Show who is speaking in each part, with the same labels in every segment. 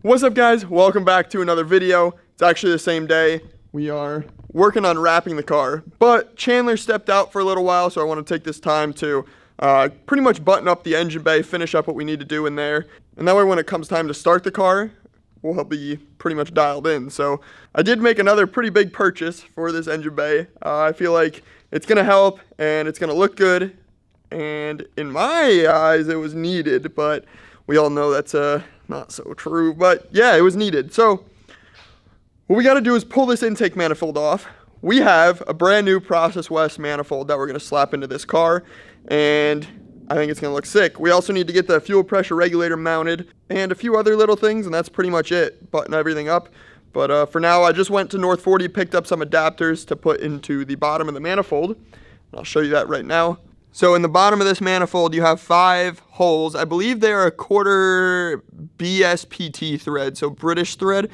Speaker 1: What's up, guys? Welcome back to another video. It's actually the same day. We are working on wrapping the car, but Chandler stepped out for a little while, so I want to take this time to pretty much button up the engine bay, finish up what we need to do in there, and that way when it comes time to start the car, we'll be pretty much dialed in. So I did make another pretty big purchase for this engine bay. I feel like it's going to help, and it's going to look good, and in my eyes, it was needed, but we all know that's not so true, but yeah, it was needed. So what we got to do is pull this intake manifold off. We have a brand new Process West manifold that we're going to slap into this car, and I think it's going to look sick. We also need to get the fuel pressure regulator mounted and a few other little things, and that's pretty much it. Button everything up. But for now, I just went to North 40, picked up some adapters to put into the bottom of the manifold. I'll show you that right now. So in the bottom of this manifold, you have 5 holes. I believe they are a quarter BSPT thread, so British thread.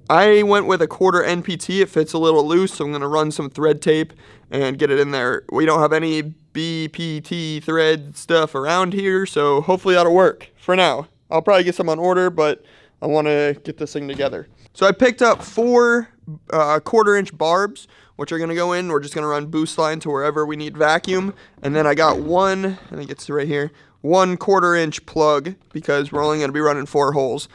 Speaker 1: I went with a quarter NPT. It fits a little loose, so I'm going to run some thread tape and get it in there. We don't have any BPT thread stuff around here, so hopefully that'll work for now. I'll probably get some on order, but I want to get this thing together. So I picked up 4 quarter-inch barbs, which are going to go in. We're just going to run boost line to wherever we need vacuum. And then I got one, I think it's right here, 1 quarter-inch plug, because we're only going to be running 4 holes.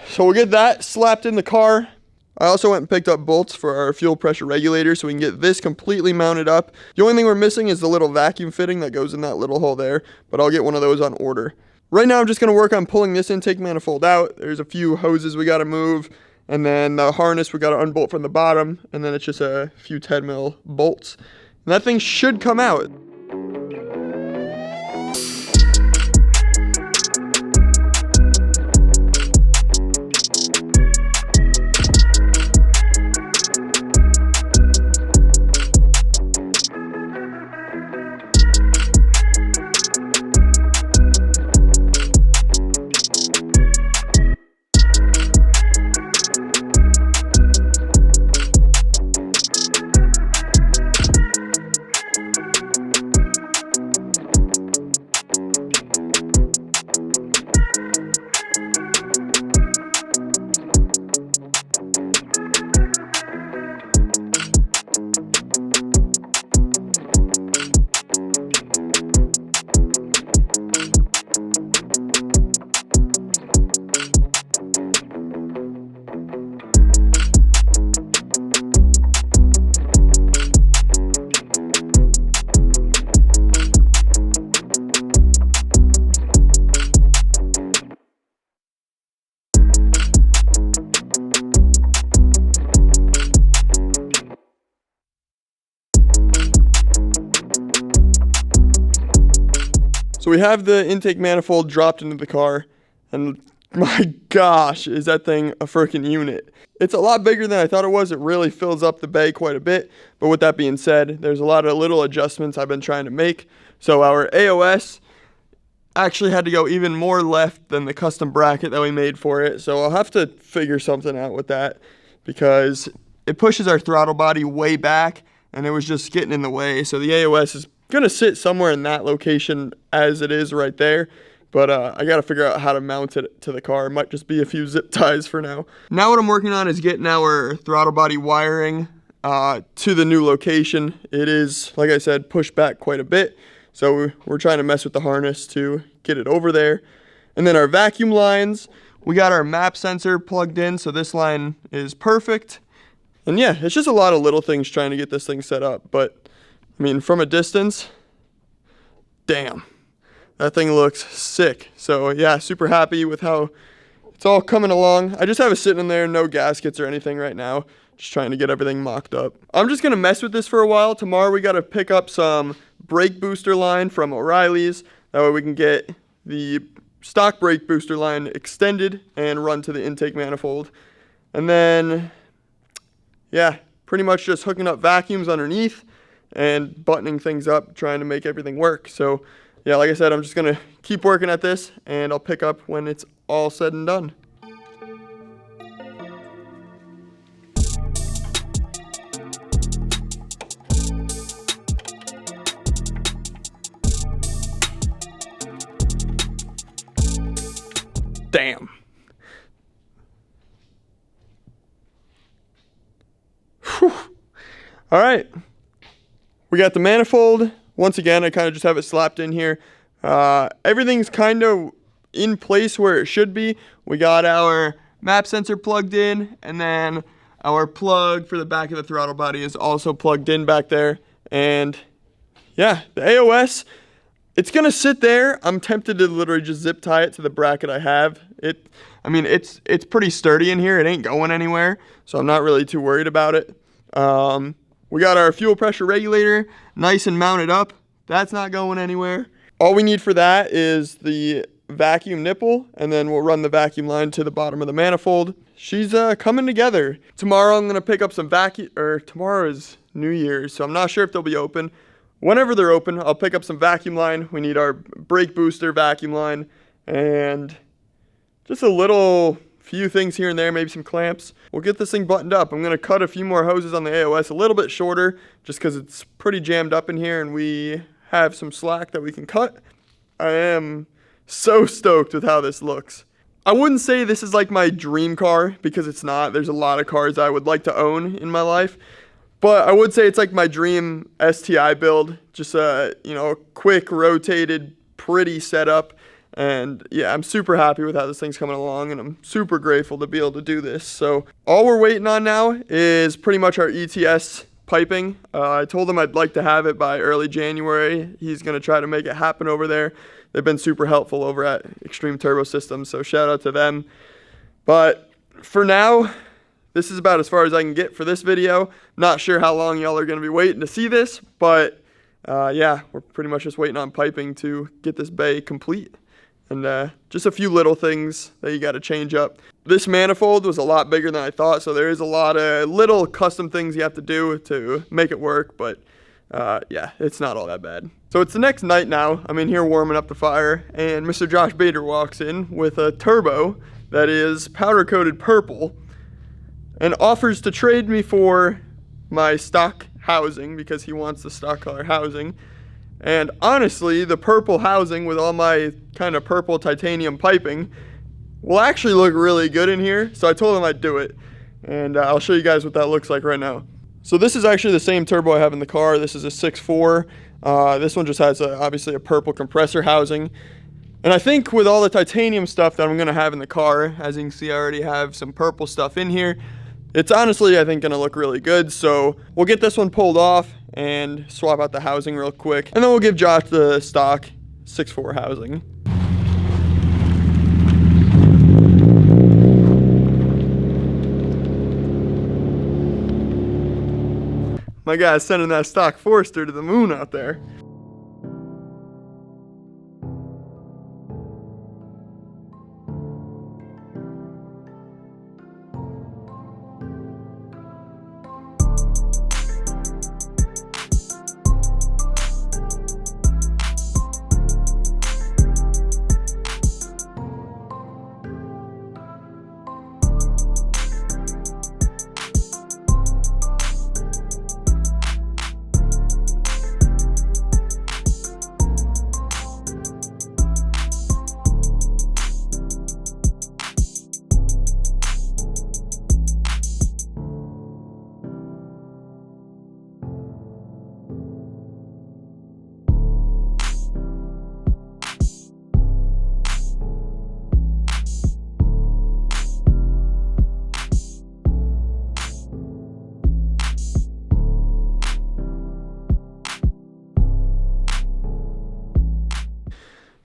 Speaker 1: So we'll get that slapped in the car. I also went and picked up bolts for our fuel pressure regulator so we can get this completely mounted up. The only thing we're missing is the little vacuum fitting that goes in that little hole there, but I'll get one of those on order. Right now I'm just going to work on pulling this intake manifold out. There's a few hoses we got to move, and then the harness we got to unbolt from the bottom, and then it's just a few 10 mil bolts. And that thing should come out. So we have the intake manifold dropped into the car, and my gosh, is that thing a freaking unit. It's a lot bigger than I thought it was. It really fills up the bay quite a bit, but with that being said, there's a lot of little adjustments I've been trying to make. So our AOS actually had to go even more left than the custom bracket that we made for it, so I'll have to figure something out with that because it pushes our throttle body way back, and it was just getting in the way. So the AOS is gonna sit somewhere in that location as it is right there, but I gotta figure out how to mount it to the car. It might just be a few zip ties for now. Now what I'm working on is getting our throttle body wiring to the new location. It is, like I said, pushed back quite a bit, so we're trying to mess with the harness to get it over there. And then our vacuum lines, we got our map sensor plugged in, so this line is perfect. And yeah, it's just a lot of little things trying to get this thing set up, but I mean, from a distance, damn, that thing looks sick. So yeah, super happy with how it's all coming along. I just have it sitting in there, no gaskets or anything right now. Just trying to get everything mocked up. I'm just gonna mess with this for a while. Tomorrow we gotta pick up some brake booster line from O'Reilly's. That way we can get the stock brake booster line extended and run to the intake manifold. And then, yeah, pretty much just hooking up vacuums underneath and buttoning things up, trying to make everything work. So yeah, like I said, I'm just gonna keep working at this, and I'll pick up when it's all said and done. Damn. All right. We got the manifold. Once again, I kind of just have it slapped in here. Everything's kind of in place where it should be. We got our map sensor plugged in, and then our plug for the back of the throttle body is also plugged in back there. And yeah, the AOS, it's gonna sit there. I'm tempted to literally just zip tie it to the bracket I have. It's pretty sturdy in here. It ain't going anywhere, so I'm not really too worried about it. We got our fuel pressure regulator nice and mounted up. That's not going anywhere. All we need for that is the vacuum nipple, and then we'll run the vacuum line to the bottom of the manifold. She's coming together. Tomorrow I'm gonna pick up some tomorrow is New Year's, so I'm not sure if they'll be open. Whenever they're open, I'll pick up some vacuum line. We need our brake booster vacuum line, and just a little few things here and there, maybe some clamps. We'll get this thing buttoned up. I'm gonna cut a few more hoses on the AOS, a little bit shorter, just because it's pretty jammed up in here and we have some slack that we can cut. I am so stoked with how this looks. I wouldn't say this is like my dream car, because it's not. There's a lot of cars I would like to own in my life, but I would say it's like my dream STI build. Just a quick, rotated, pretty setup. And yeah, I'm super happy with how this thing's coming along, and I'm super grateful to be able to do this. So all we're waiting on now is pretty much our ETS piping. I told him I'd like to have it by early January. He's going to try to make it happen over there. They've been super helpful over at Extreme Turbo Systems, so shout out to them. But for now, this is about as far as I can get for this video. Not sure how long y'all are going to be waiting to see this, but yeah, we're pretty much just waiting on piping to get this bay complete. And just a few little things that you got to change up. This manifold was a lot bigger than I thought, so there is a lot of little custom things you have to do to make it work, but yeah, it's not all that bad. So it's the next night now. I'm in here warming up the fire, and Mr. Josh Bader walks in with a turbo that is powder-coated purple and offers to trade me for my stock housing, because he wants the stock color housing. And honestly, the purple housing with all my kind of purple titanium piping will actually look really good in here. So I told him I'd do it. And I'll show you guys what that looks like right now. So this is actually the same turbo I have in the car. This is a 6.4. This one just has obviously a purple compressor housing. And I think with all the titanium stuff that I'm going to have in the car, as you can see, I already have some purple stuff in here. It's honestly, I think, going to look really good. So we'll get this one pulled off and swap out the housing real quick, and then we'll give Josh the stock 6.4 housing. My guy's sending that stock Forester to the moon out there.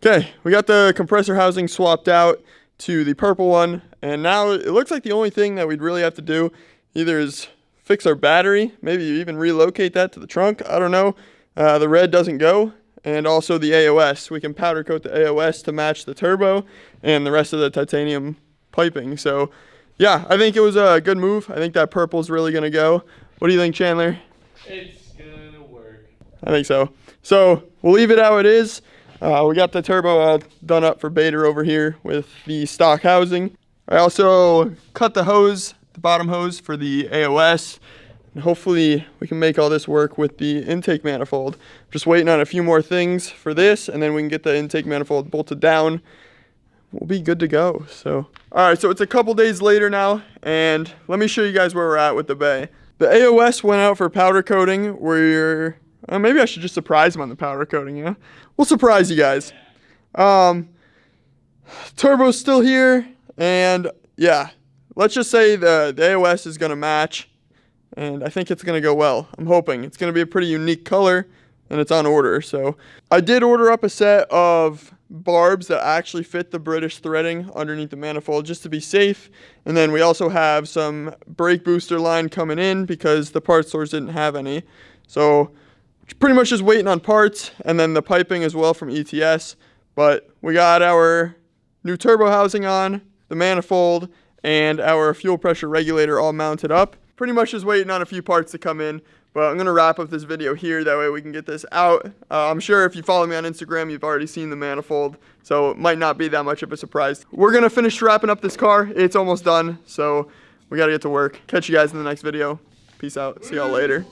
Speaker 1: Okay, we got the compressor housing swapped out to the purple one, and now it looks like the only thing that we'd really have to do either is fix our battery, maybe even relocate that to the trunk, I don't know. The red doesn't go, and also the AOS. We can powder coat the AOS to match the turbo and the rest of the titanium piping. So yeah, I think it was a good move. I think that purple is really gonna go. What do you think, Chandler?
Speaker 2: It's gonna work.
Speaker 1: I think so. So we'll leave it how it is. We got the turbo done up for Bader over here with the stock housing. I also cut the hose, the bottom hose for the AOS. And hopefully we can make all this work with the intake manifold. Just waiting on a few more things for this, and then we can get the intake manifold bolted down. We'll be good to go. So, all right, so it's a couple days later now, and let me show you guys where we're at with the bay. The AOS went out for powder coating. Maybe I should just surprise them on the powder coating, yeah? We'll surprise you guys. Turbo's still here, and yeah, let's just say the AOS is going to match, and I think it's going to go well. I'm hoping. It's going to be a pretty unique color, and it's on order. So I did order up a set of barbs that actually fit the British threading underneath the manifold just to be safe. And then we also have some brake booster line coming in because the parts stores didn't have any. So pretty much just waiting on parts, and then the piping as well from ETS. But we got our new turbo housing on, the manifold, and our fuel pressure regulator all mounted up. Pretty much just waiting on a few parts to come in. But I'm going to wrap up this video here, that way we can get this out. I'm sure if you follow me on Instagram, you've already seen the manifold, so it might not be that much of a surprise. We're going to finish wrapping up this car. It's almost done, so we got to get to work. Catch you guys in the next video. Peace out. See y'all later.